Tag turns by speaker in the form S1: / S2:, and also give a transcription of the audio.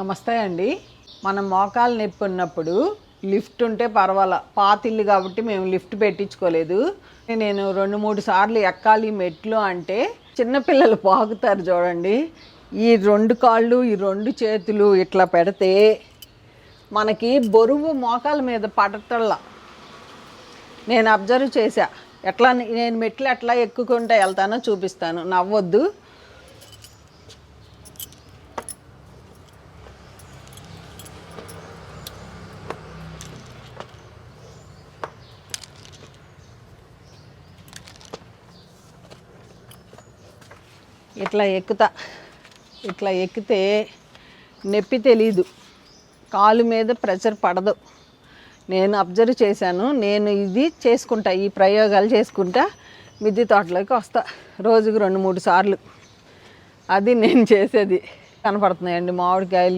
S1: నమస్తే అండి. మనం మోకాలు నొప్పి ఉన్నప్పుడు లిఫ్ట్ ఉంటే పర్వాలా, పాత ఇల్లు కాబట్టి మేము లిఫ్ట్ పెట్టించుకోలేదు. నేను 2-3 సార్లు ఎక్కాలి మెట్లు అంటే చిన్నపిల్లలు పాకుతారు చూడండి, ఈ 2 కాళ్ళు ఈ 2 చేతులు ఇట్లా పెడితే మనకి బరువు మోకాల మీద పడటల్లా నేను అబ్జర్వ్ చేశా. నేను మెట్లు ఎట్లా ఎక్కుకుంటా వెళ్తానో చూపిస్తాను, నవ్వొద్దు. ఇట్లా ఎక్కితే నొప్పి తెలీదు, కాలు మీద ప్రెషర్ పడదు. నేను అబ్జర్వ్ చేశాను. నేను ఇది చేసుకుంటా, ఈ ప్రయోగాలు చేసుకుంటా మిద్దె తోటలోకి వస్తా రోజుకు 2-3 సార్లు. అది నేను చేసేది. కనపడుతున్నాయండి మామిడికాయలు.